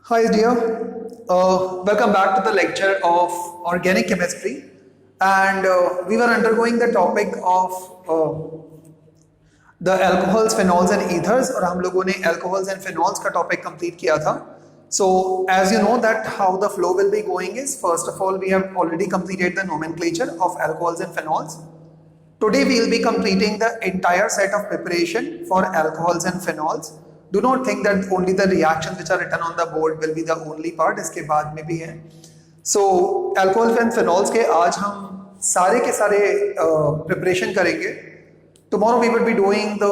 Hi dear, welcome back to the lecture of organic chemistry, and we were undergoing the topic of the alcohols, phenols and ethers, और हम लोगों ने alcohols and phenols का topic complete किया था. So as you know that how the flow will be going is, first of all we have already completed the nomenclature of alcohols and phenols. Today we will be completing the entire set of preparation for alcohols and phenols. Do not think that only the reactions which are written on the board will be the only part. इसके बाद में भी है. So alcohols and phenols के आज हम सारे के सारे preparation करेंगे. Tomorrow we will be doing the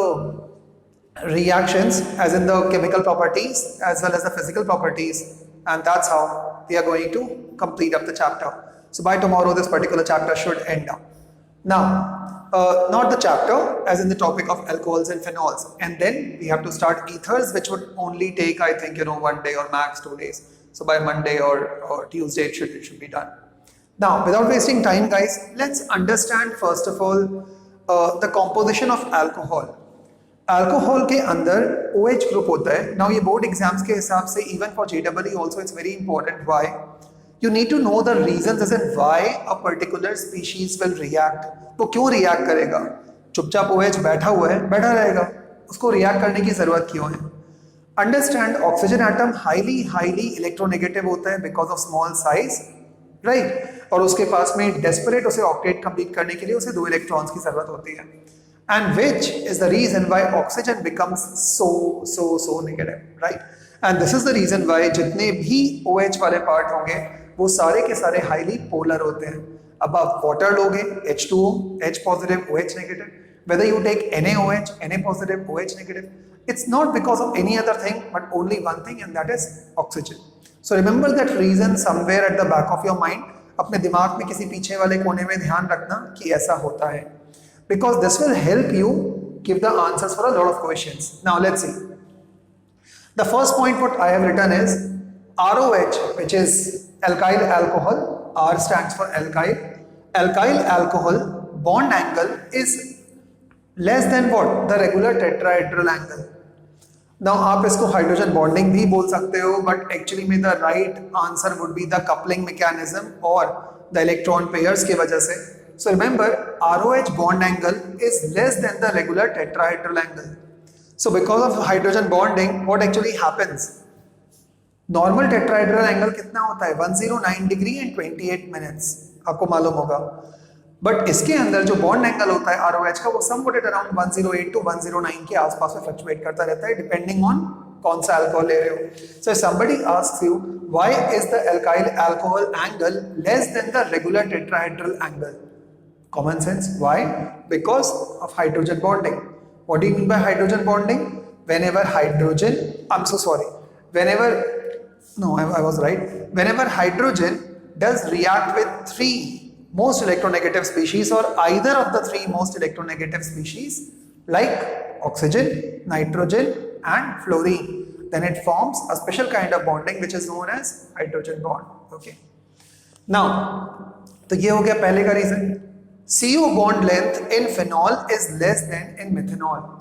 reactions as in the chemical properties as well as the physical properties, and that's how we are going to complete up the chapter. So by tomorrow this particular chapter should end up. Now, not the chapter as in the topic of alcohols and phenols, and then we have to start ethers, which would only take, I think, 1 day or max 2 days. So by Monday or Tuesday it should be done. Now, without wasting time guys, let's understand first of all the composition of alcohol. Alcohol के अंदर OH group होता है. Now ये board exams के हिसाब से even for JEE also it's very important. Why? You need to know the reasons as in why a particular species will react. वो क्यों react करेगा? चुपचाप OH बैठा हुआ है, बैठा रहेगा, उसको react करने की जरूरत क्यों है? Understand, oxygen atom highly electronegative होता है because of small size, right? और उसके पास में desperate उसे octet complete करने के लिए उसे 2 electrons की जरूरत होती है. And which is the reason why oxygen becomes so negative, right? And this is the reason why जितने भी OH वाले part होंगे वो सारे के सारे highly polar होते हैं. अब आप water लोगे, H2O, H positive, OH negative. Whether you take NaOH, Na positive, OH negative, it's not because of any other thing, but only one thing, and that is oxygen. So remember that reason somewhere at the back of your mind. अपने दिमाग में किसी पीछे वाले कोने में ध्यान रखना कि ऐसा होता है. Because this will help you give the answers for a lot of questions. Now let's see. The first point what I have written is ROH, which is alkyl alcohol. R stands for alkyl. Alkyl alcohol bond angle is less than what? The regular tetrahedral angle. Now आप इसको hydrogen bonding भी बोल सकते हो, but actually में the right answer would be the coupling mechanism or the electron pairs की वजह से. So remember, ROH bond angle is less than the regular tetrahedral angle. So because of hydrogen bonding, what actually happens? Normal tetrahedral angle कितना होता है? 109 degree and 28 minutes. आपको मालूम होगा. But इसके अंदर जो bond angle होता है ROH का, वो somewhat at around 108 to 109 के आसपास में fluctuate करता रहता है, depending on कौन सा alcohol ले रहे हो. So if somebody asks you, why is the alkyl alcohol angle less than the regular tetrahedral angle? Common sense. Why? Because of hydrogen bonding. What do you mean by hydrogen bonding? Whenever hydrogen, I'm so sorry. I was right. Whenever hydrogen does react with 3 most electronegative species or either of the 3 most electronegative species like oxygen, nitrogen and fluorine, then it forms a special kind of bonding which is known as hydrogen bond. Okay. Now, तो ये हो गया पहले का reason. CO bond length in phenol is less than in methanol.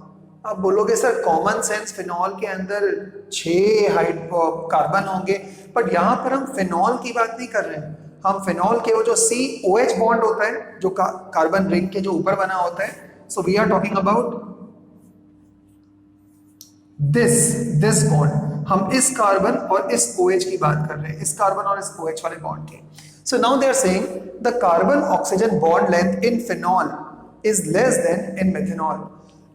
आप बोलोगे sir common sense phenol के अंदर 6 कार्बन होंगे, बट यहाँ पर हम फिनॉल की बात नहीं कर रहे हैं. हम फिनॉल के वो जो COH बॉन्ड होता है जो कार्बन रिंग के जो ऊपर बना होता है, so we are talking about this bond. हम इस कार्बन और इस OH की बात कर रहे हैं, इस कार्बन और इस OH वाले बॉन्ड की. So now they are saying the carbon oxygen bond length in phenol is less than in methanol.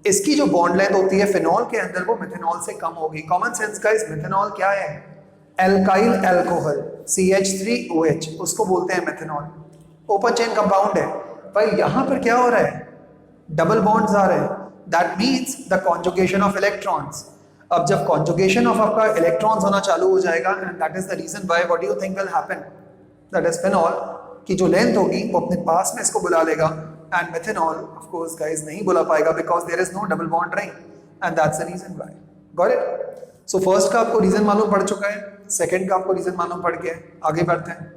इसकी जो bond length होती है phenol के अंदर वो methanol से कम होगी. Common sense guys, methanol क्या है? Alkyl alcohol, CH3OH, उसको बोलते हैं methanol. Open chain compound है. भाई यहाँ पर क्या हो रहा है? Double bonds आ रहे हैं. That means the conjugation of electrons. अब जब conjugation of आपका electrons होना चालू हो जाएगा, and that is the reason why, what do you think will happen? That is phenol की जो लेंथ होगी वो अपने पास में इसको बुला लेगा, and methanol of course guys नहीं बुला पाएगा because there is no double bond ring, and that's the reason why. Got it? So first का आपको reason मालूम पड़ चुका है, second का आपको reason मालूम पड़ गया है. आगे बढ़ते हैं.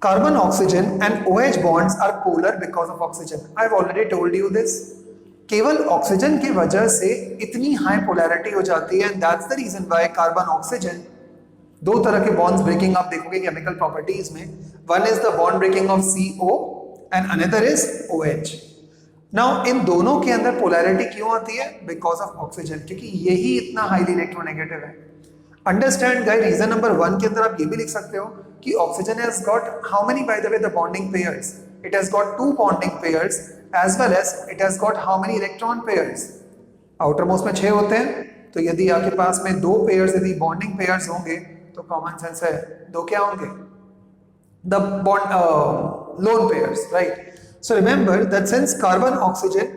Carbon oxygen and OH bonds are polar because of oxygen. I have already told you this. केवल ऑक्सीजन की वजह से इतनी हाई पोलैरिटी हो जाती है, and that's the reason why carbon oxygen दो तरह के बॉन्ड्स ब्रेकिंग आप देखोगे केमिकल प्रॉपर्टीज में, one is the bond breaking of CO and another is OH। Now इन दोनों के अंदर पोलैरिटी क्यों आती है? बिकॉज ऑफ ऑक्सीजन, क्योंकि यही इतना हाईली इलेक्ट्रोनेगेटिव है। अंडरस्टैंड गाइस, रीजन नंबर 1 के अंदर आप ये भी लिख सकते हो कि oxygen has got how many by the way the bonding pairs, it has got 2 bonding pairs as well as it has got how many electron pairs, outermost में 6 होते हैं, तो यदि आपके पास में 2 पेयर्स यदि बॉन्डिंग पेयर्स होंगे तो कॉमन सेंस है 2 क्या होंगे? The bond lone pairs, right? So remember that since carbon, oxygen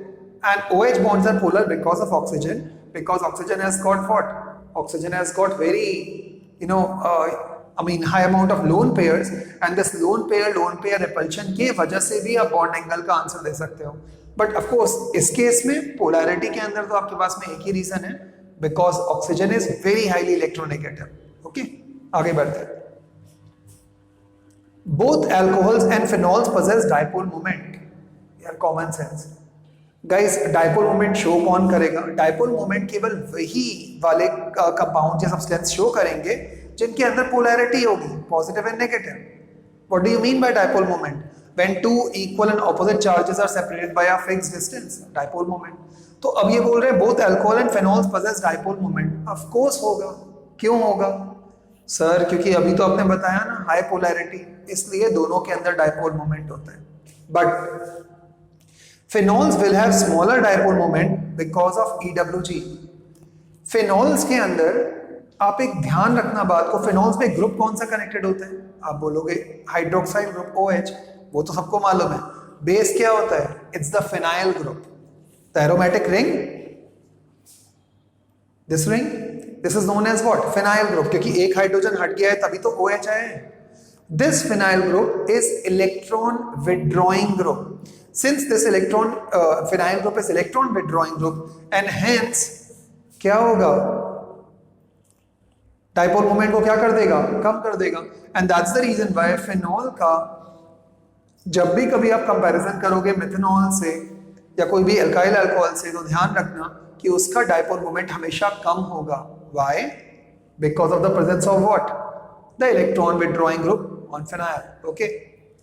and OH bonds are polar because of oxygen, because oxygen has got what? Oxygen has got very, high amount of lone pairs, and this lone pair repulsion के वजह से भी आप bond angle का answer दे सकते हो। But of course इस case में polarity के अंदर तो आपके पास में एक ही रीजन है, because oxygen is very highly electronegative। Okay, आगे बढ़ते हैं। Both alcohols and phenols possess dipole moment। यार common sense guys, dipole moment show कौन करेगा? डाइपोल मोमेंट केवल वही वाले कंपाउंड या सब्सटेंस शो करेंगे जिनके अंदर पोलैरिटी होगी, positive and negative. What do you mean by dipole moment? When 2 equal and opposite charges are separated by a fixed distance, dipole moment. तो अब ये बोल रहे हैं both alcohol and phenols possess dipole moment. Of course होगा। क्यों होगा sir? क्योंकि अभी तो आपने बताया ना हाई पोलैरिटी, इसलिए दोनों के अंदर डाइपोल मोमेंट होता है। But phenols will have smaller dipole moment because of EWG। phenols के अंदर आप एक ध्यान रखना बात को, phenols में ग्रुप कौन सा कनेक्टेड होता है? आप बोलोगे हाइड्रोक्साइल ग्रुप OH, वो तो सबको मालूम है। बेस क्या होता है? It's the phenyl group. The aromatic ring, this ring, this is known as what? Phenyl group, क्योंकि एक हाइड्रोजन हट गया है तभी तो OH आया है। This phenyl group is electron withdrawing group। Since this phenyl group is electron withdrawing group, and hence क्या होगा? डाइपोल मोमेंट को क्या कर देगा? कम कर देगा। And that's the reason why phenol का जब भी कभी आप कंपैरिजन करोगे मिथेनॉल से या कोई भी एल्काइल अल्कोहल से, तो ध्यान रखना कि उसका डाइपोल मोमेंट हमेशा कम होगा। Why? Because of the presence of what? The electron withdrawing group on phenyl, okay,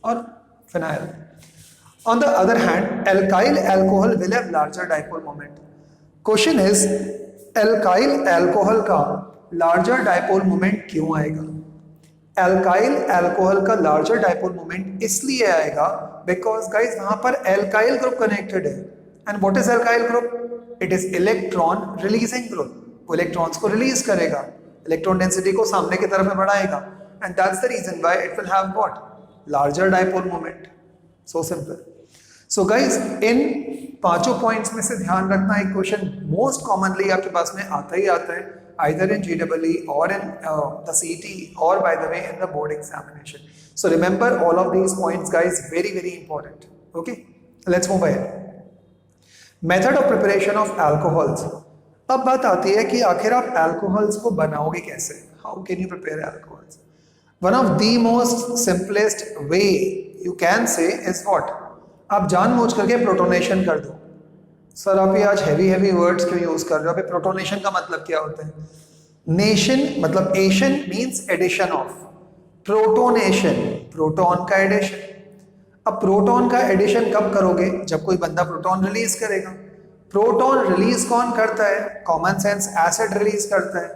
or phenyl। On the other hand, alkyl alcohol will have larger dipole moment। Question is, alkyl alcohol का larger dipole moment क्यों आएगा? alkyl alcohol का larger dipole moment इसलिए आएगा because guys वहां पर alkyl group connected है। and what is alkyl group? it is electron releasing group। वो electrons को release करेगा, electron density को सामने की तरफ में बढ़ाएगा, and that's the reason why it will have what? larger dipole moment। so simple। so guys in 5 points में से ध्यान रखना, एक क्वेश्चन मोस्ट कॉमनली आपके पास में आता ही आता है, either in JEE or in the CET or by the way in the board examination। so remember all of these points guys, very very important। okay, let's move ahead। method of preparation of alcohols। अब बात आती है कि आखिर आप alcohols को बनाओगे कैसे? how can you prepare alcohols? One of the most simplest way you can say is what? आप जानबूझ करके प्रोटोनेशन कर दो। सर आप ये आज हैवी वर्ड्स क्यों यूज कर रहे हो? अभी प्रोटोनेशन का मतलब क्या होता है? नेशन मतलब एशन means addition of, protonation proton का एडिशन। अब प्रोटॉन का एडिशन कब करोगे? जब कोई बंदा प्रोटॉन रिलीज करेगा। प्रोटॉन रिलीज कौन करता है? कॉमन सेंस एसिड रिलीज करता है।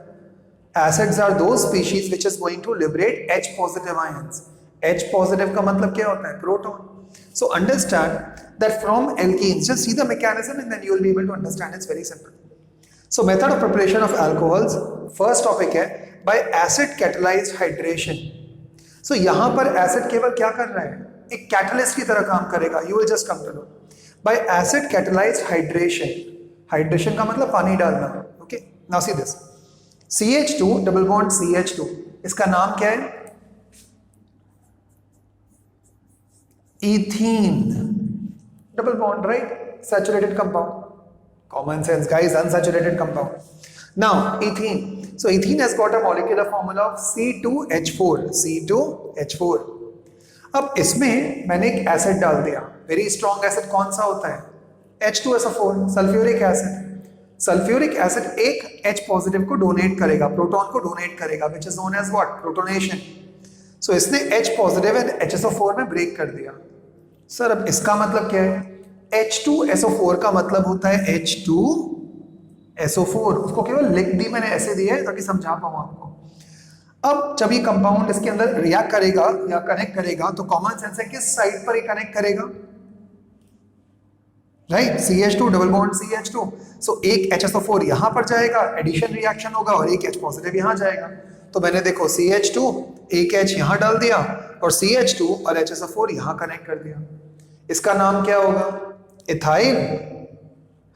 Acids are those species which is going to liberate H positive ions। H positive का मतलब क्या होता है? Proton। So understand that from alkenes, just see the mechanism and then you will be able to understand। It's very simple। So method of preparation of alcohols, first topic है by acid catalyzed hydration। So यहाँ पर acid केवल क्या कर रहा है? एक catalyst की तरह काम करेगा। You will just come to know। By acid catalyzed hydration, hydration का मतलब पानी डालना। Okay, now see this। CH2 double bond CH2, इसका नाम क्या है? Ethene double bond, right? Saturated compound. Common sense guys, unsaturated compound. Now ethene, so ethene has got a molecular formula of C2H4। C2H4। अब इसमें मैंने एक acid डाल दिया, वेरी स्ट्रॉन्ग एसिड। कौन सा होता है? H2SO4, sulphuric acid. Sulphuric acid एक H पॉजिटिव को डोनेट करेगा, प्रोटॉन को डोनेट करेगा, which is known as what, protonation. So इसने H पॉजिटिव एंड HSO4 में ब्रेक कर दिया। सर अब इसका मतलब क्या है? H2SO4 का मतलब होता है H2SO4, उसको केवल लिख दी मैंने, ऐसे दिया है ताकि समझा पाऊं आपको। अब जब ये कंपाउंड इसके अंदर रिएक्ट करेगा या कनेक्ट करेगा तो कॉमन सेंस है किस साइड पर ये कनेक्ट करेगा, right, CH2 double bond CH2। सो एक HSO4 यहां पर जाएगा, एडिशन रिएक्शन होगा, और एक H पॉजिटिव यहां जाएगा। तो मैंने देखो CH2 एक H यहां डाल दिया और CH2 और HSO4 यहां कनेक्ट कर दिया। इसका नाम क्या होगा? Ethyl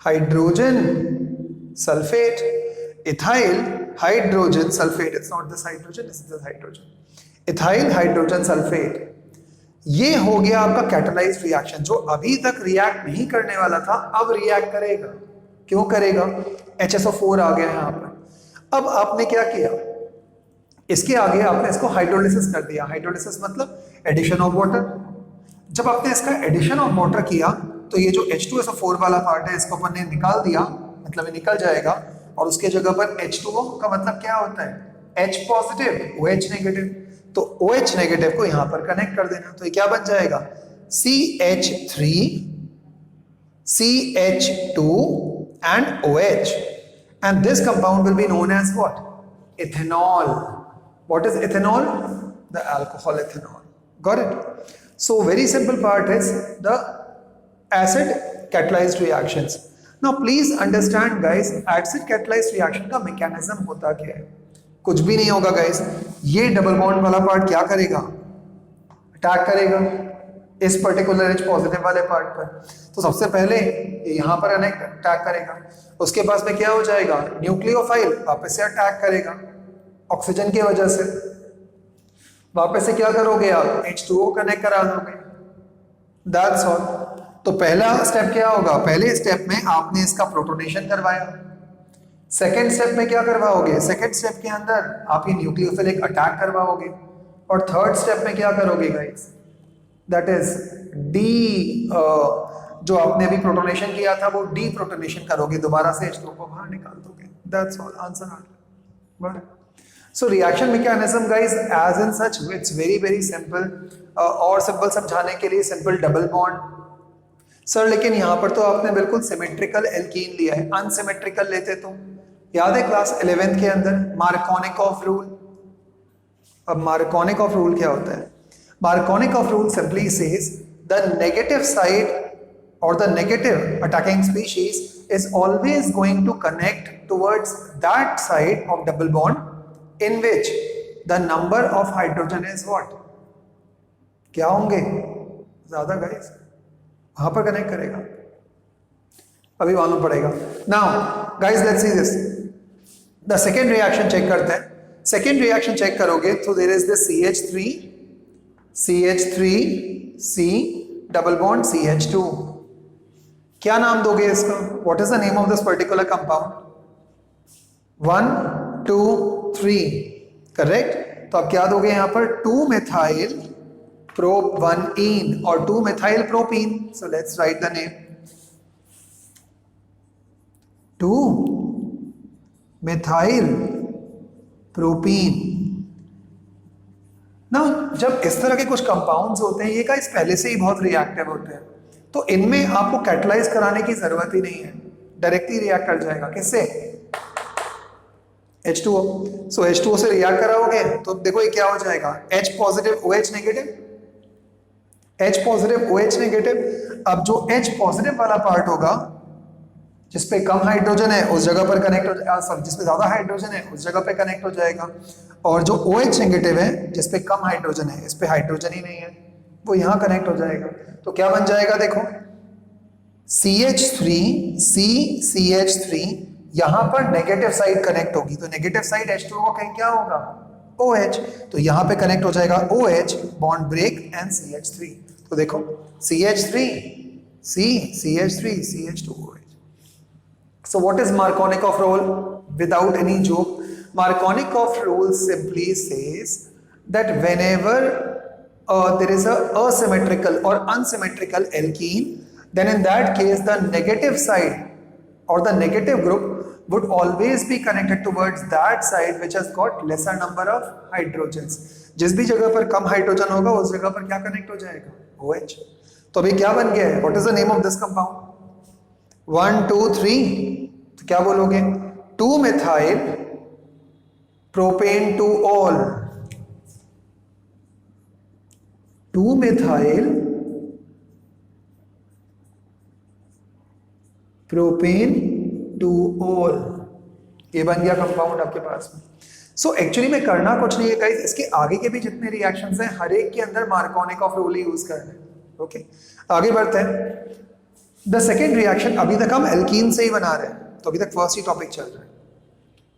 hydrogen sulphate. Ethyl hydrogen sulphate, it's not this hydrogen, this is hydrogen. Ethyl hydrogen sulphate, ये हो गया आपका कैटालाइज्ड रिएक्शन। जो अभी तक रिएक्ट नहीं करने वाला था अब रिएक्ट करेगा। क्यों करेगा? HSO4 आ गया यहां पर। अब आपने क्या किया, इसके आगे आपने इसको हाइड्रोलिसिस कर दिया। हाइड्रोलिसिस मतलब एडिशन ऑफ वाटर। जब आपने इसका एडिशन ऑफ वाटर किया तो ये जो H2SO4 वाला पार्ट है इसको अपन ने निकाल दिया, मतलब ये निकल जाएगा, और उसके जगह पर H2O का मतलब क्या होता है? H positive OH negative. तो OH नेगेटिव को यहां पर कनेक्ट कर देना, तो ये क्या बन जाएगा? CH3 CH2 and OH, and this compound will be known as what? Ethanol. What is ethanol? The alcohol ethanol. Got it? So very simple part is the acid catalyzed reactions. Now please understand guys, acid catalyzed reaction का mechanism होता क्या है? कुछ भी नहीं होगा guys, ये double bond वाला पार्ट क्या करेगा? अटैक करेगा इस पर्टिकुलर H पॉजिटिव वाले पार्ट पर। तो सबसे पहले यहां पर अटैक करेगा, उसके पास में क्या हो जाएगा? न्यूक्लियोफाइल वापस से अटैक करेगा ऑक्सीजन की वजह से। वापस से क्या करोगे आप? H2O कनेक्ट करा दोगे। That's all. तो पहला स्टेप क्या होगा? पहले स्टेप में आपने इसका प्रोटोनेशन करवाया। सेकेंड स्टेप में क्या करवाओगे? सेकेंड स्टेप के अंदर आप ये न्यूक्लियोफिलिक अटैक करवाओगे। और थर्ड स्टेप में क्या करोगे गाइस? दैट इज डी, जो आपने अभी प्रोटोनेशन किया था वो डी प्रोटोनेशन करोगे, दोबारा से H2O को बाहर निकाल दोगे। दैट्स ऑल, आंसर आ गया। So reaction mechanism guys as in such it's very very simple. और सिंपल समझाने के लिए सिंपल डबल बॉन्ड। सर लेकिन यहाँ पर तो आपने बिल्कुल सिमेट्रिकल एल्कीन लिया है, अनसिमेट्रिकल लेते तो? याद है क्लास 11th के अंदर मार्कोनिकॉफ रूल? अब मार्कोनिकॉफ रूल क्या होता है? Markovnikov rule simply says the negative side और the negative attacking species is always going to connect towards that side of double bond in which the number of hydrogen is what? क्या होंगे? ज्यादा guys, वहां पर connect करेगा, अभी मालूम पड़ेगा। Now guys let's see this, the second reaction check करते हैं। सेकेंड रिएक्शन चेक करोगे तो there is the CH3C double bond CH2। क्या नाम दोगे इसका? What is the name of this particular compound? 1 2 3 correct. तो आप क्या दोगे यहां पर? 2 methyl प्रोप-1-ene और 2 methyl propene। So let's write the name 2 methyl propene। ना जब इस तरह के कुछ कंपाउंड्स होते हैं, ये गाइस पहले से ही बहुत रिएक्टिव होते हैं, तो इनमें आपको कैटलाइज कराने की जरूरत ही नहीं है, डायरेक्टली रिएक्ट कर जाएगा। किससे? H2O। सो H2O से रिएक्ट कराओगे तो देखो ये क्या हो जाएगा? H positive OH negative, H positive OH negative. अब जो H पॉजिटिव वाला पार्ट होगा जिसपे कम हाइड्रोजन है उस जगह पर कनेक्ट हो जाएगा, सॉरी जिसपे ज्यादा हाइड्रोजन है उस जगह पे कनेक्ट हो जाएगा, और जो OH नेगेटिव है जिसपे कम हाइड्रोजन है, इस पे हाइड्रोजन ही नहीं है, वो यहां कनेक्ट हो जाएगा। तो क्या बन जाएगा? देखो CH3 यहां पर नेगेटिव साइड कनेक्ट होगी, तो नेगेटिव साइड H2O का क्या होगा? OH। तो यहां पे कनेक्ट हो जाएगा OH, bond break and CH3। तो देखो CH3 CH2OH। So what is Markovnikov rule? Without any joke, Markovnikov rule simply says that whenever there is a asymmetrical or unsymmetrical alkene, then in that case the negative side or the negative group would always be connected towards that side which has got lesser number of hydrogens. जिस भी जगह पर कम hydrogen होगा उस जगह पर क्या connect हो जाएगा? OH. तो अभी क्या बन गया है? What is the name of this compound? 1 2 3. तो क्या बोलोगे? 2-methyl propane 2-ol. 2-methyl propane 2-ol. ये बन गया कंपाउंड आपके पास में. सो एक्चुअली में करना कुछ नहीं है गाइस, इसके आगे के भी जितने रिएक्शंस हैं हर एक के अंदर मार्कोनिकॉफ रूल यूज करना है. ओके, आगे बढ़ते हैं. द सेकेंड रिएक्शन, अभी तक हम एल्कीन से ही बना रहे हैं, तो अभी तक फर्स्ट ही टॉपिक चल रहा है.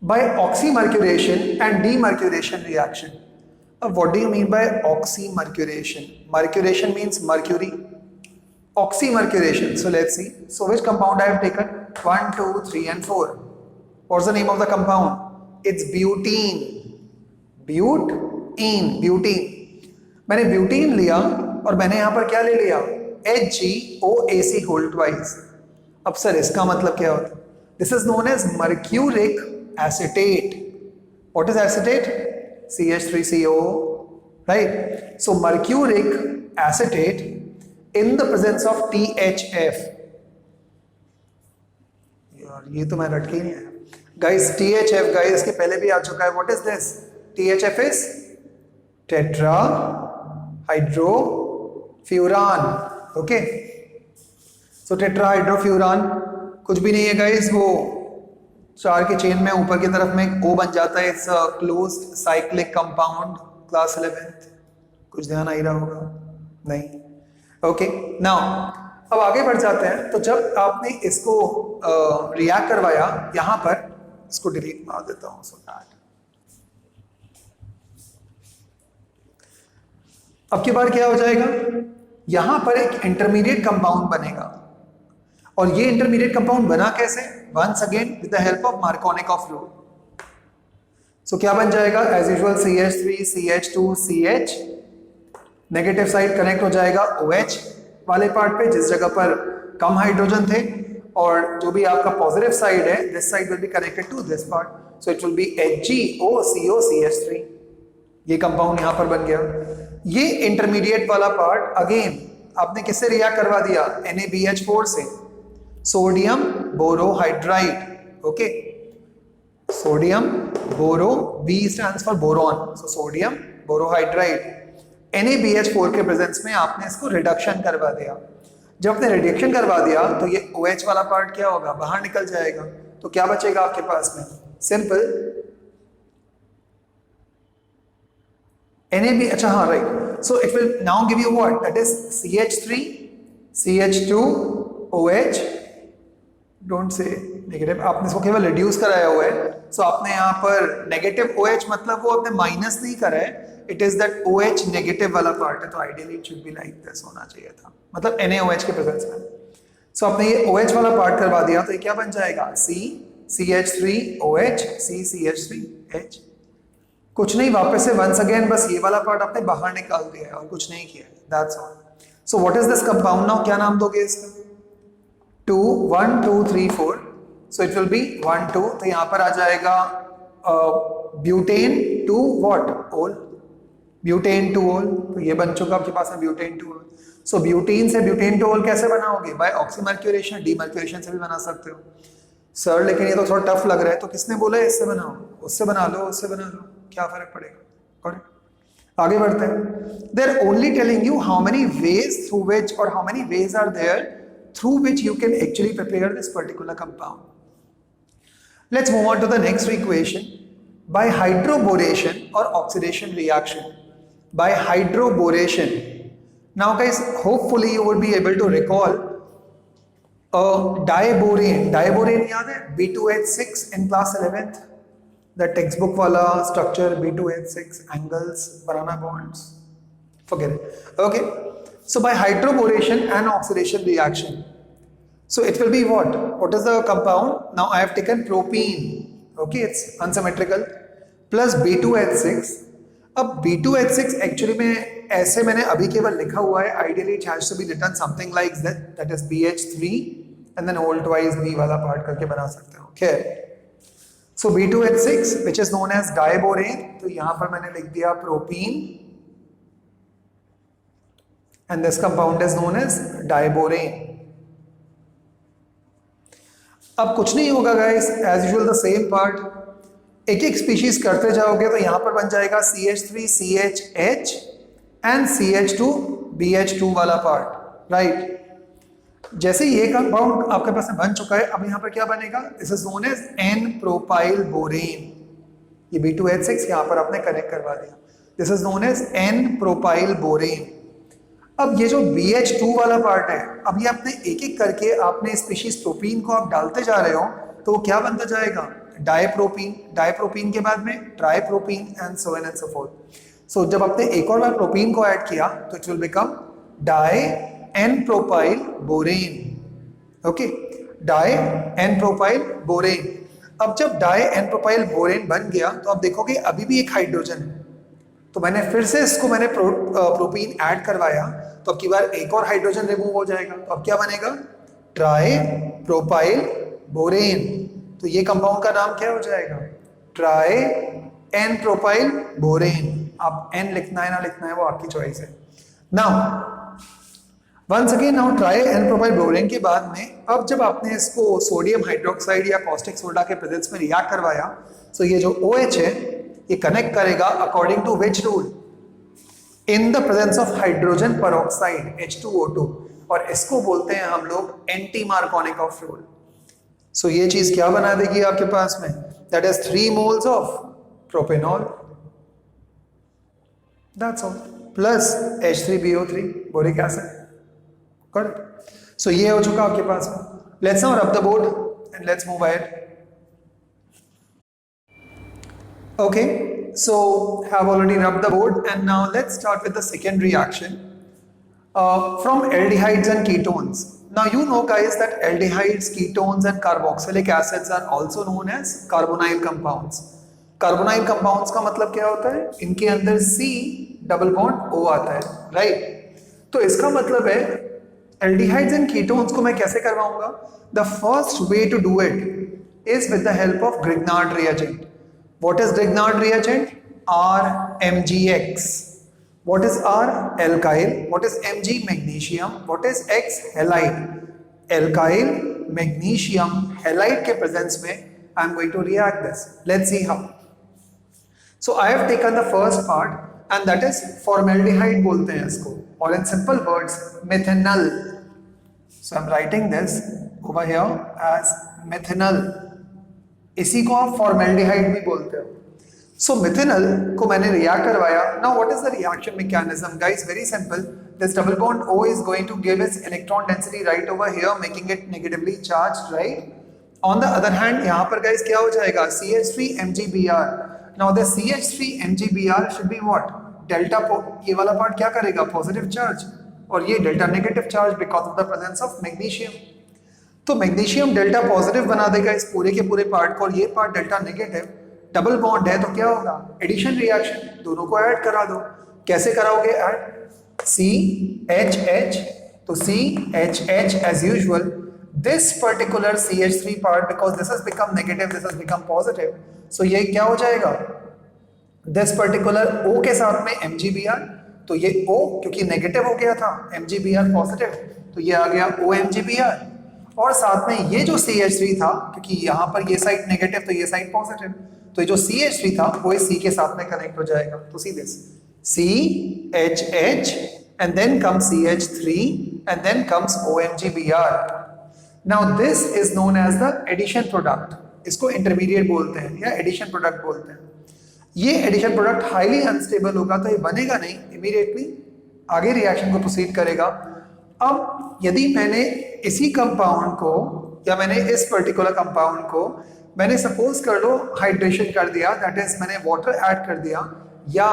By oxymercuration and demercuration reaction. What do you mean by oxymercuration? Mercuration means mercury. Oxymercuration. So let's see. So which compound I have taken? 1, 2, 3 and 4. What's the name of the compound? It's butene. Butene. मैंने butene लिया और मैंने यहाँ पर क्या ले लिया? HgOAc whole twice. अब सर इसका मतलब क्या होता है? This is known as mercuric acetate. What is acetate? CH3CO. Right? So mercuric acetate in the presence of THF. यार ये तो मैं रट के ही नहीं आया. Guys, THF guys इसके पहले भी आ चुका है. What is this? THF is tetrahydrofuran. Okay. So tetrahydrofuran कुछ भी नहीं है guys, वो 4 के चेन में ऊपर की तरफ में एक O बन जाता है. It's a closed cyclic compound. Class 11th. कुछ ध्यान आ ही रहा होगा? नहीं. ओके, नाउ अब आगे बढ़ जाते हैं. तो जब आपने इसको रिएक्ट करवाया, यहां पर इसको डिलीट मार देता हूं. सो दैट अब की बार क्या हो जाएगा? यहां पर एक इंटरमीडिएट कंपाउंड बनेगा. और ये इंटरमीडिएट कंपाउंड बना कैसे? Once again with the help of Markovnikov rule. So क्या बन जाएगा? As usual CH3 CH2 CH. Negative side connect हो जाएगा OH वाले पार्ट पे जिस जगह पर कम हाइड्रोजन थे, और जो भी आपका पॉजिटिव साइड है this side will be connected to this part. So it will be HgOCOCH3. ये कंपाउंड यहां पर बन गया. ये इंटरमीडिएट वाला पार्ट अगेन आपने किससे रिएक्ट करवा दिया? NaBH4 से. Sodium borohydride. Okay, sodium boro, B stands for boron. So sodium borohydride NaBH4 के प्रेजेंस में आपने इसको रिडक्शन करवा दिया. जब आपने रिडक्शन करवा दिया तो ये OH वाला पार्ट क्या होगा? बाहर निकल जाएगा. तो क्या बचेगा आपके पास में? Simple NaB. अच्छा हाँ, right. So it will now give you what? That is CH3 CH2 OH. Don't say negative, आपने इसको केवल रिड्यूस कराया हुआ है. सो आपने यहाँ पर नेगेटिव OH मतलब वो आपने माइनस नहीं करा है. It is that OH negative वाला पार्ट है. तो ideally it should be like this होना चाहिए था, मतलब NaOH के प्रेजेंस में. सो आपने ये OH वाला पार्ट करवा दिया तो ये क्या बन जाएगा? CH3OH CCH3H. कुछ नहीं, वापस से वंस अगेन बस ये वाला पार्ट आपने बाहर निकाल दिया है और कुछ नहीं किया. That's all. So what is this compound now? क्या नाम दोगे इसका? 2 1 2 3 4. सो इट विल बी 1 2. तो यहाँ पर आ जाएगा ब्यूटेन 2 व्हाट? ओल. Butane 2-ol. तो ये बन चुका आपके पास में ब्यूटेन 2-ol. सो ब्यूटीन से ब्यूटेन 2-ol कैसे बनाओगे? Bye oxymercuration. डीमर्क्यूरेशन से भी बना सकते हो. सर लेकिन ये तो थोड़ा टफ लग रहा है. तो किसने बोला है इससे बनाओ? उससे बना लो, उससे बना लो, क्या फर्क पड़ेगा? करेक्ट. आगे बढ़ते हैं. They are only telling you how many ways through which और how many ways are there through which you can actually prepare this particular compound. Let's move on to the next equation. By hydroboration or oxidation reaction. By hydroboration. Now guys, hopefully you would be able to recall diborane. Diborane याद है? B2H6 in class 11th. The textbook वाला structure B2H6 angles, banana bonds. Forget it. Okay. So by hydroboration and oxidation reaction. So it will be what? What is the compound? Now I have taken propene. Okay, it's unsymmetrical. Plus B2H6. अब B2H6 actually में ऐसे मैंने अभी केवल लिखा हुआ है. Ideally it has to be written something like that is BH3 and then whole twice B वाला पार्ट करके बना सकते हो. Okay, so B2H6 which is known as diborane, तो यहां पर मैंने लिख दिया propene and this compound is known as diborane. अब कुछ नहीं होगा guys, as usual the same part, एक एक स्पीशीज करते जाओगे तो यहां पर बन जाएगा CH3CHH एंड CH2BH2 वाला पार्ट, राइट. जैसे ये कंपाउंड आपके पास में बन चुका है, अब यहां पर क्या बनेगा, this is known as N propyl borane. ये B2H6 यहां पर आपने कनेक्ट करवा दिया, this is known as N propyl borane. अब ये जो BH2 वाला पार्ट है, अब ये आपने एक एक करके आपने स्पीशीज प्रोपीन को आप डालते जा रहे हो तो वो क्या बनता जाएगा, डाइप्रोपीन. डाइप्रोपीन के बाद में tripropene and so on and so forth. So जब आपने एक और बार प्रोपीन को ऐड किया तो it will become di N propyl borane. Okay, di N propyl borane. अब जब डाई एन प्रोपाइल बोरेन बन गया तो आप देखोगे अभी भी एक हाइड्रोजन है, तो मैंने फिर से इसको मैंने प्रोपीन ऐड करवाया तो अब की बार एक और हाइड्रोजन रिमूव हो जाएगा, तो अब क्या बनेगा, ट्राई प्रोपाइल बोरेन. तो ये कंपाउंड का नाम क्या हो जाएगा, ट्राई एन प्रोपाइल बोरेन. अब एन लिखना है ना लिखना है वो आपकी चॉइस है. Now once again, now tri N propyl borane के बाद में अब जब आपने इसको सोडियम हाइड्रोक्साइड या कॉस्टिक सोडा के प्रेजेंस में रिएक्ट करवाया, तो ये जो OH है ये कनेक्ट करेगा according to which rule, in the presence of hydrogen peroxide H2O2, और इसको बोलते हैं हम लोग एंटी मार्कोनिकॉफ रूल. सो ये चीज क्या बना देगी आपके पास में, that is 3 moles of propanol, that's all, plus H3BO3 boric acid. Correct. So ये हो चुका आपके पास में. Let's now rub the board and let's move ahead. Okay, so have already rubbed the board and now let's start with the second reaction from aldehydes and ketones. Now you know guys that aldehydes, ketones and carboxylic acids are also known as carbonyl compounds. Carbonyl compounds का मतलब क्या होता है, इनके अंदर C double bond O आता है, right. तो इसका मतलब है aldehydes and ketones को मैं कैसे करवाऊंगा, the first way to do it is with the help of Grignard reagent. What is Grignard reagent? RMgX. What is R? Alkyl. What is Mg? Magnesium. What is X? Halide. Alkyl, magnesium, halide के presence में I am going to react this. Let's see how. So I have taken the first part and that is formaldehyde बोलते हैं इसको, or in simple words methanol. So I am writing this over here as methanol. इसी को आप formaldehyde भी बोलते हो. सो methanol को मैंने रिएक्ट करवाया. Now what is the reaction mechanism guys, very simple. This double bond O is going to give its electron density right over here, making it negatively charged, right? On the other hand, यहाँ पर guys क्या हो जाएगा, CH3MgBr. Now the CH3MgBr should be what? Delta. ये वाला part क्या करेगा, positive charge, और ये delta negative charge because of the presence of magnesium. तो मैग्नीशियम डेल्टा पॉजिटिव बना देगा इस पूरे के पूरे पार्ट को, और ये part delta negative. Double bond है तो क्या होगा, एडिशन रिएक्शन, दोनों को ऐड करा दो. कैसे कराओगे ऐड, CHH, तो CHH as usual, this particular CH3 part because this has become negative, this has become positive, so ये क्या हो जाएगा, दिस पर्टिकुलर O के साथ में MgBr, तो ये O क्योंकि नेगेटिव हो गया था, MgBr पॉजिटिव, तो ये आ गया OMgBr. और साथ में ये जो CH3 था, क्योंकि यहाँ पर ये साइड नेगेटिव तो ये साइड पॉजिटिव, तो ये जो CH3 था वो इस C के साथ में कनेक्ट हो जाएगा. तो see this CHH and then comes CH3 and then comes OMgBr. Now this is known as the addition product. इसको इंटरमीडिएट बोलते हैं या एडिशन प्रोडक्ट बोलते हैं. ये एडिशन प्रोडक्ट हाईली अनस्टेबल होगा तो ये बनेगा नहीं इमीडिएटली, आगे रिएक्शन को प्रोसीड करेगा. अब यदि मैंने इसी कंपाउंड को या मैंने इस पर्टिकुलर कंपाउंड को मैंने सपोज कर लो हाइड्रेशन कर दिया, दैट इज मैंने वाटर ऐड कर दिया, या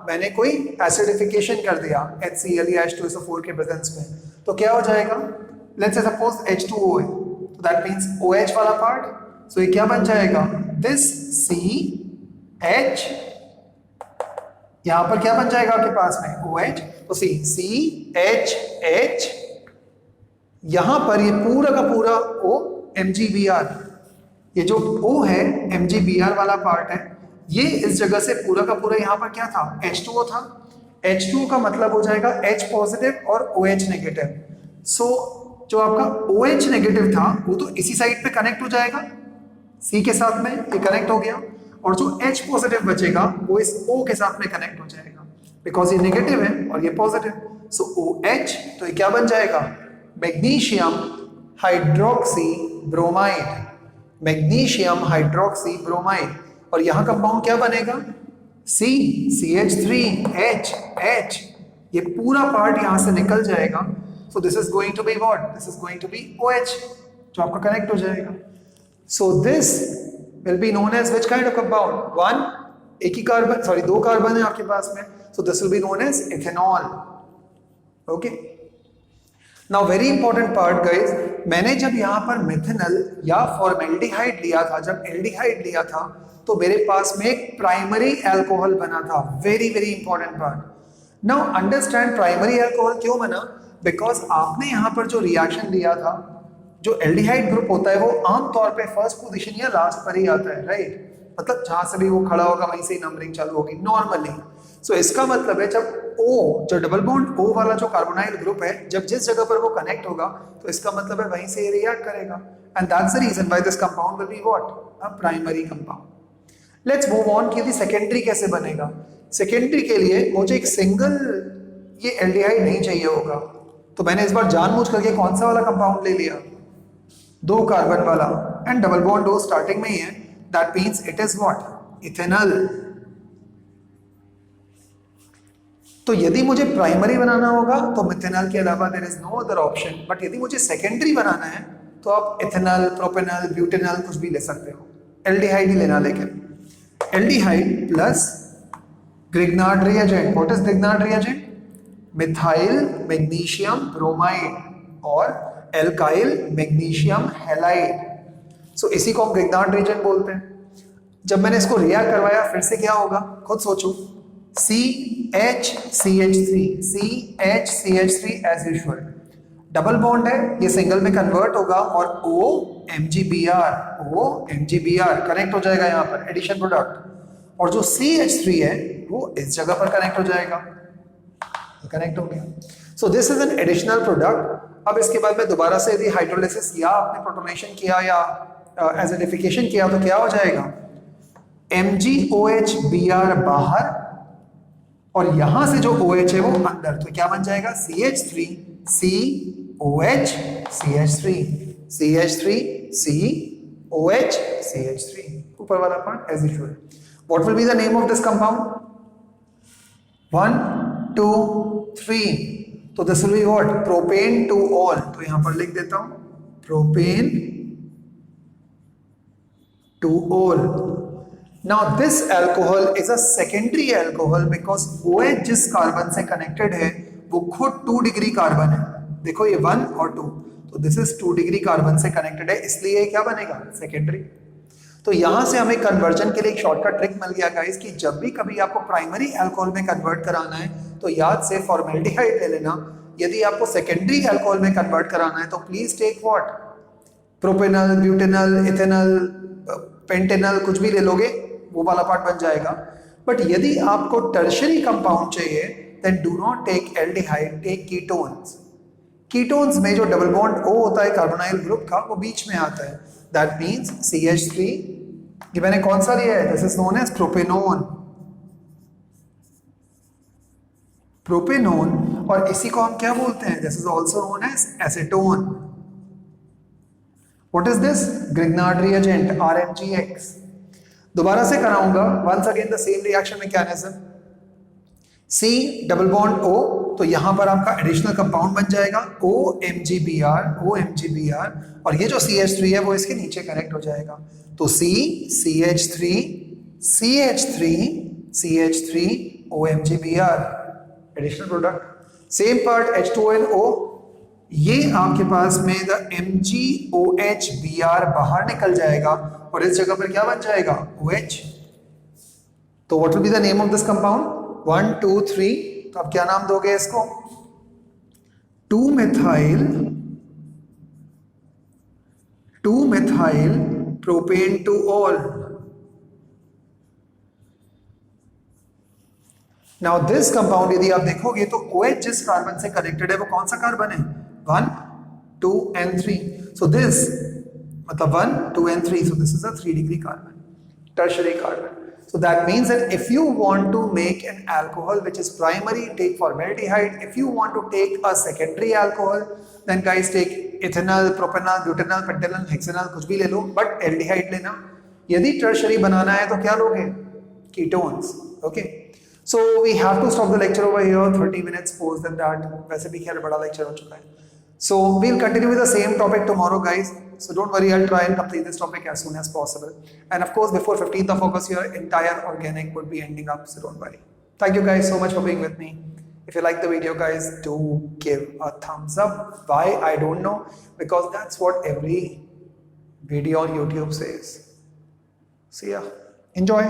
मैंने कोई एसिडिफिकेशन कर दिया HCl या H2SO4 के प्रेजेंस में, तो क्या हो जाएगा, लेट्स से सपोज H2O है, तो दैट मींस OH वाला पार्ट, सो ये क्या बन जाएगा, दिस CH, यहां पर क्या बन जाएगा आपके पास में OH, तो CHH, यहां पर ये पूरा का पूरा O MgBr, ये जो O है MgBr वाला पार्ट है, ये इस जगह से पूरा का पूरा यहाँ पर क्या था, H2O था। H2O का मतलब हो जाएगा H पॉजिटिव और OH नेगेटिव। सो जो आपका OH नेगेटिव था वो तो इसी साइड पे कनेक्ट हो जाएगा, C के साथ में ये कनेक्ट हो गया, और जो H पॉजिटिव बचेगा वो इस O के साथ में कनेक्ट हो जाएगा, बिकॉज ये नेगेटिव है और ये पॉजिटिव। सो OH, तो ये क्या बन जाएगा, magnesium hydroxy bromide, magnesium hydroxy bromide. और यहां कंपाउंड क्या बनेगा, CH3H, ये पूरा पार्ट यहां से निकल जाएगा। So this is going to be what, this is going to be OH, जो आपका कनेक्ट हो जाएगा। So this will be known as which kind of compound, one, एक ही कार्बन, सॉरी दो कार्बन है आपके पास में, so this will be known as ethanol. Okay, now very important part guys, मैंने जब यहां पर मिथेनॉल या फॉर्मेल्डिहाइड लिया था, जब एल्डिहाइड लिया था, तो मेरे पास में एक प्राइमरी अल्कोहल बना था। Very very important part. Now understand primary alcohol क्यों बना, बिकॉज आपने यहां पर जो रिएक्शन लिया था, जो एल्डिहाइड ग्रुप होता है वो आमतौर पे फर्स्ट पोजीशन या लास्ट पर ही आता है, राइट, मतलब जहां से भी वो खड़ा होगा वहीं से ही नंबरिंग चालू होगी नॉर्मली। सो इसका मतलब है जब O, जो डबल बॉन्ड O वाला जो कार्बोनाइल ग्रुप है, जब जिस जगह पर वो कनेक्ट होगा तो इसका मतलब है वहीं से ये रिएक्ट करेगा, and that's the reason why this compound will be what, a primary compound. Let's move on कि सेकेंडरी कैसे बनेगा। सेकेंडरी के लिए मुझे एक सिंगल ये एल्डिहाइड नहीं चाहिए होगा, तो मैंने इस बार जानबूझ करके कौन सा वाला कंपाउंड ले लिया, दो कार्बन वाला, and double bond O starting में ही है, that means it is what, ethanol. तो यदि मुझे प्राइमरी बनाना होगा तो मिथेनॉल के अलावा there is no other option, but यदि मुझे सेकेंडरी बनाना है तो आप इथेनॉल, प्रोपेनॉल, ब्यूटेनॉल कुछ भी ले सकते हो, एल्डिहाइड ही लेना। लेकिन aldehyde plus Grignard reagent, what is Grignard reagent, methyl magnesium bromide और एल्काइल मैग्नीशियम हैलाइड। सो इसी को हम ग्रिग्नार्ड रिएजेंट बोलते हैं। जब मैंने इसको रिएक्ट करवाया फिर से क्या होगा, खुद सोचो, CHCH3, CHCH3 as usual, double bond है, ये सिंगल में कन्वर्ट होगा और OMgBr, OMgBr कनेक्ट हो जाएगा यहाँ पर, एडिशन प्रोडक्ट, और जो CH3 है वो इस जगह पर कनेक्ट हो जाएगा, कनेक्ट हो गया। सो this is an additional product. अब इसके बाद में दोबारा से यदि हाइड्रोलिसिस या आपने प्रोटोनेशन किया या एसिडिफिकेशन किया तो क्या हो जाएगा, MgOHBr बाहर और यहां से जो OH है वो अंदर, तो क्या बन जाएगा, CH3 COH CH3 CH3 COH CH3, ऊपर वाला part as usual. What will be the name of this compound, 1 2 3, तो this will be what, propan two ol, तो यहां पर लिख देता हूं propan two ol. Now this alcohol is a secondary alcohol because OH जिस कार्बन से connected है वो खुद 2 डिग्री कार्बन है, देखो ये 1 और 2, तो दिस इज 2 डिग्री कार्बन से कनेक्टेड है, इसलिए ये क्या बनेगा, सेकेंडरी। तो यहां से हमें कन्वर्जन के लिए एक शॉर्टकट ट्रिक मिल गया गाइस कि जब भी कभी आपको प्राइमरी अल्कोहल में कन्वर्ट कराना है तो याद से फॉर्मेल्डिहाइड ले लेना, यदि आपको सेकेंडरी अल्कोहल में कन्वर्ट कराना है तो please take what, propanol, butanol, ethanol, pentanol, कुछ भी ले लोगे वो वाला पार्ट बन जाएगा। बट यदि आपको टर्शियरी कंपाउंड चाहिए then do not take aldehyde, take ketones. Ketones में जो डबल बॉन्ड O होता है कार्बोनाइल ग्रुप का वो बीच में आता है, दैट मींस CH3, ये मैंने कौन सा लिया है, this is known as propanone, propanone, और इसी को हम क्या बोलते हैं, this is also known as acetone. What is this, Grignard reagent RMgX। दोबारा से कराऊंगा, once again the same reaction mechanism, C double bond O, तो यहां पर आपका एडिशनल कंपाउंड बन जाएगा OMgBr, OMgBr, और ये जो CH3 है वो इसके नीचे कनेक्ट हो जाएगा, तो CH3 CH3 CH3 OMgBr, additional product. Same part H2O, ये आपके पास में द MgOHBr बाहर निकल जाएगा और इस जगह पर क्या बन जाएगा, OH। तो what will be the name of this compound, 1 2 3, तो आप क्या नाम दोगे इसको, 2 methyl 2-methyl propane to all. Now this compound यदि आप देखोगे तो OH जिस कार्बन से कनेक्टेड है वो कौन सा कार्बन है? 1, 2 and 3. So this मतलब 1, 2 and 3. So this is a 3-degree carbon, tertiary carbon. So that means that if you want to make an alcohol which is primary, take formaldehyde. If you want to take a secondary alcohol, then guys take ethanol, propanol, butanol, pentanol, hexanol, कुछ भी ले लो, but aldehyde लेना. यदि tertiary बनाना है तो क्या लोगे? Ketones. Okay. So we have to stop the lecture over here. 30 minutes post than that. वैसे भी खैर बड़ा lecture हो चुका है. So we'll continue with the same topic tomorrow, guys. So don't worry, I'll try and complete this topic as soon as possible. And of course, before 15th of August, your entire organic would be ending up. So don't worry. Thank you guys so much for being with me. If you like the video, guys, do give a thumbs up. Why? I don't know. Because that's what every video on YouTube says. See ya. Enjoy.